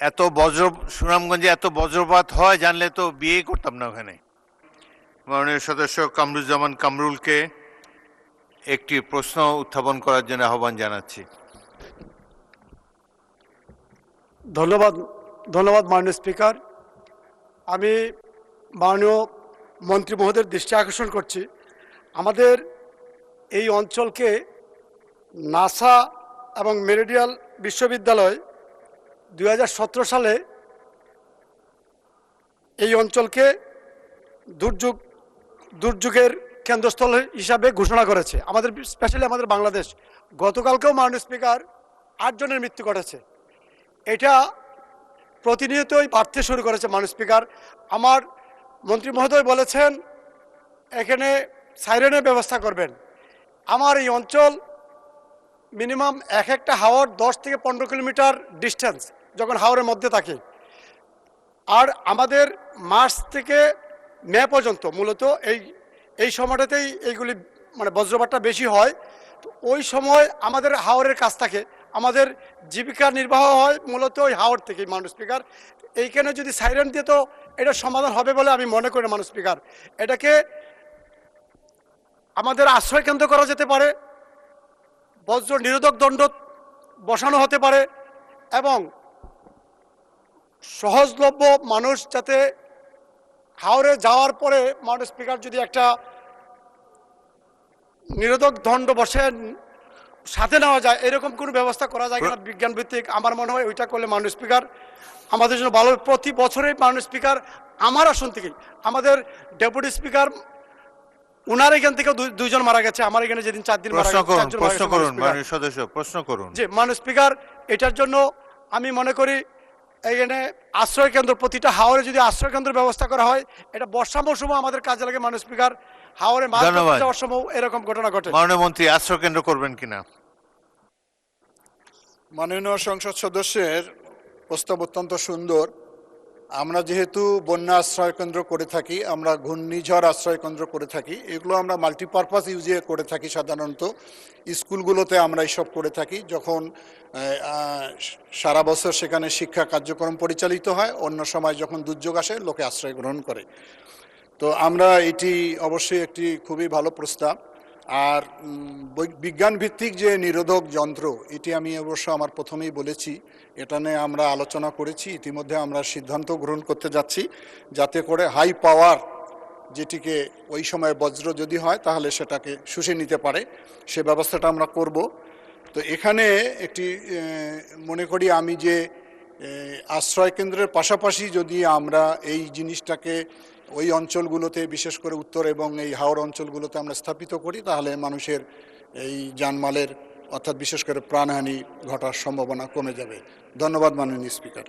এত বজ্র সুনামগঞ্জে এত বজ্রপাত হয় জানলে তো বিয়ে করতাম না ওখানে। মাননীয় সদস্য কামরুজ্জামান কামরুলকে একটি প্রশ্ন উত্থাপন করার জন্য আহ্বান জানাচ্ছি। ধন্যবাদ মাননীয় স্পিকার। আমি মাননীয় মন্ত্রী মহোদয়ের দৃষ্টি আকর্ষণ করছি, আমাদের এই অঞ্চলকে নাসা এবং মেরিডিয়াল বিশ্ববিদ্যালয় 2017 সালে এই অঞ্চলকে দুর্যোগের কেন্দ্রস্থল হিসাবে ঘোষণা করেছে। আমাদের স্পেশালি আমাদের বাংলাদেশ। গতকালকেও মাননীয় স্পিকার 8 জনের মৃত্যু ঘটেছে। এটা প্রতিনিয়তই বাড়তে শুরু করেছে মাননীয় স্পিকার। আমার মন্ত্রী মহোদয় বলেছেন এখানে সাইরেনের ব্যবস্থা করবেন। আমার এই অঞ্চল মিনিমাম একটা হাওর 10 থেকে 15 কিলোমিটার ডিস্টেন্স যখন হাওরের মধ্যে থাকে। আর আমাদের মার্চ থেকে মে পর্যন্ত মূলত এই সময়টাতেই এইগুলি মানে বজ্রপাতটা বেশি হয়। তো ওই সময় আমাদের হাওরের কাছ থাকে, আমাদের জীবিকা নির্বাহ হয় মূলত ওই হাওর থেকে। মাননীয় স্পিকার, এইখানে যদি সাইরেন দিয়ে তো এটা সমাধান হবে বলে আমি মনে করি। মাননীয় স্পিকার, এটাকে আমাদের আশ্রয় কেন্দ্র করা যেতে পারে, বজ্র নিরোধক দণ্ড বসানো হতে পারে এবং সহজলভ্য মানুষ যাতে হাওরে যাওয়ার পরে মাননীয় স্পিকার যদি একটা নিরোধক দণ্ড বসেন সাথে নেওয়া যায়, এরকম কোনো ব্যবস্থা করা যায় কিনা বিজ্ঞান ভিত্তিক। আমার মনে হয় ওইটা করলে মাননীয় স্পিকার আমাদের জন্য ভালো। প্রতি বছরেই মাননীয় স্পিকার আমার আসন থেকেই আমাদের ডেপুটি স্পিকার উনার এখান থেকে দুইজন মারা গেছে। আমার এখানে যেদিন 4 দিন মারা গেছে। প্রশ্ন করুন। জি মাননীয় স্পিকার, এটার জন্য আমি মনে করি এখানে আশ্রয় কেন্দ্র, প্রতিটা হাওরে যদি আশ্রয় কেন্দ্রের ব্যবস্থা করা হয়, এটা বর্ষা মৌসুমে আমাদের কাজে লাগে। মাননীয় স্পিকার, হাওরে মাছ ধরতে যাওয়ার সময় এরকম ঘটনা ঘটে। মাননীয় মন্ত্রী, আশ্রয় কেন্দ্র করবেন কিনা? মাননীয় সংসদ সদস্যের প্রস্তাব অত্যন্ত সুন্দর। আমরা যেহেতু বন্যা আশ্রয় কেন্দ্র করে থাকি, আমরা ঘূর্ণিঝড় আশ্রয় কেন্দ্র করে থাকি, এগুলো আমরা মাল্টিপারপাস ইউজে করে থাকি। সাধারণত স্কুলগুলোতে আমরা এইসব করে থাকি, যখন সারা বছর সেখানে শিক্ষা কার্যক্রম পরিচালিত হয়, অন্য সময় যখন দুর্যোগ আসে লোকে আশ্রয় গ্রহণ করে। তো আমরা এটি অবশ্যই একটি খুবই ভালো প্রস্তাব। আর বিজ্ঞান ভিত্তিক যে নিরোধক যন্ত্র, এটি আমি অবশ্য আমার প্রথমেই বলেছি, এটা নিয়ে আমরা আলোচনা করেছি। ইতিমধ্যে আমরা সিদ্ধান্ত গ্রহণ করতে যাচ্ছি যাতে করে হাই পাওয়ার, যেটিকে ওই সময় বজ্র যদি হয় তাহলে সেটাকে শুষে নিতে পারে, সে ব্যবস্থাটা আমরা করব। তো এখানে একটি মনে করি আমি যে আশ্রয় কেন্দ্রের পাশাপাশি যদি আমরা এই জিনিসটাকে ওই অঞ্চলগুলোতে, বিশেষ করে উত্তর এবং এই হাওর অঞ্চলগুলোতে আমরা স্থাপিত করি, তাহলে মানুষের এই জানমালের অর্থাৎ বিশেষ করে প্রাণহানি ঘটার সম্ভাবনা কমে যাবে। ধন্যবাদ মাননীয় স্পিকার।